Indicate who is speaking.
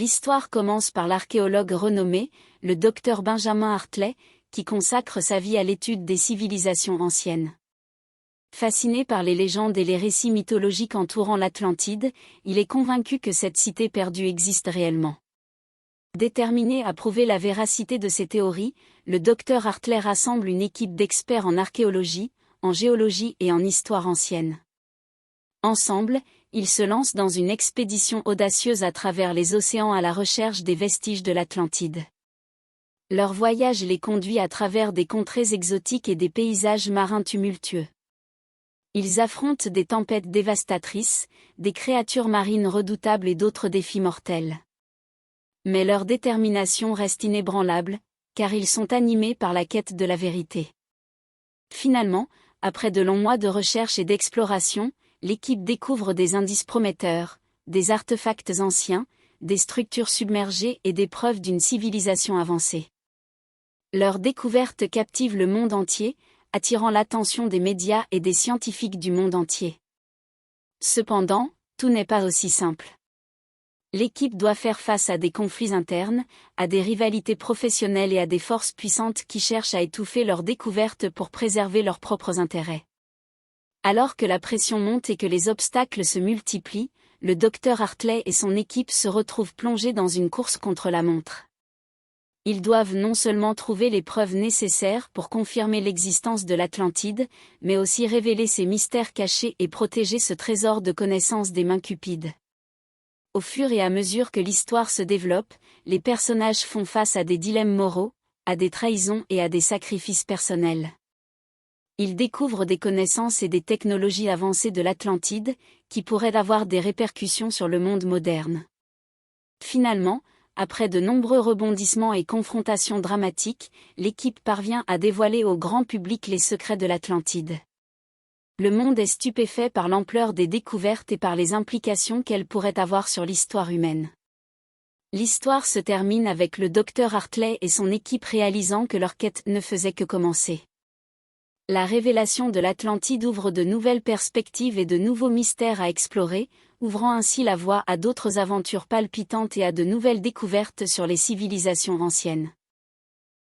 Speaker 1: L'histoire commence par l'archéologue renommé, le docteur Benjamin Hartley, qui consacre sa vie à l'étude des civilisations anciennes. Fasciné par les légendes et les récits mythologiques entourant l'Atlantide, il est convaincu que cette cité perdue existe réellement. Déterminé à prouver la véracité de ces théories, le docteur Hartley rassemble une équipe d'experts en archéologie, en géologie et en histoire ancienne. Ensemble, ils se lancent dans une expédition audacieuse à travers les océans à la recherche des vestiges de l'Atlantide. Leur voyage les conduit à travers des contrées exotiques et des paysages marins tumultueux. Ils affrontent des tempêtes dévastatrices, des créatures marines redoutables et d'autres défis mortels. Mais leur détermination reste inébranlable, car ils sont animés par la quête de la vérité. Finalement, après de longs mois de recherche et d'exploration, l'équipe découvre des indices prometteurs, des artefacts anciens, des structures submergées et des preuves d'une civilisation avancée. Leur découverte captive le monde entier, attirant l'attention des médias et des scientifiques du monde entier. Cependant, tout n'est pas aussi simple. L'équipe doit faire face à des conflits internes, à des rivalités professionnelles et à des forces puissantes qui cherchent à étouffer leurs découvertes pour préserver leurs propres intérêts. Alors que la pression monte et que les obstacles se multiplient, le docteur Hartley et son équipe se retrouvent plongés dans une course contre la montre. Ils doivent non seulement trouver les preuves nécessaires pour confirmer l'existence de l'Atlantide, mais aussi révéler ses mystères cachés et protéger ce trésor de connaissances des mains cupides. Au fur et à mesure que l'histoire se développe, les personnages font face à des dilemmes moraux, à des trahisons et à des sacrifices personnels. Ils découvrent des connaissances et des technologies avancées de l'Atlantide, qui pourraient avoir des répercussions sur le monde moderne. Finalement, après de nombreux rebondissements et confrontations dramatiques, l'équipe parvient à dévoiler au grand public les secrets de l'Atlantide. Le monde est stupéfait par l'ampleur des découvertes et par les implications qu'elles pourraient avoir sur l'histoire humaine. L'histoire se termine avec le docteur Hartley et son équipe réalisant que leur quête ne faisait que commencer. La révélation de l'Atlantide ouvre de nouvelles perspectives et de nouveaux mystères à explorer, ouvrant ainsi la voie à d'autres aventures palpitantes et à de nouvelles découvertes sur les civilisations anciennes.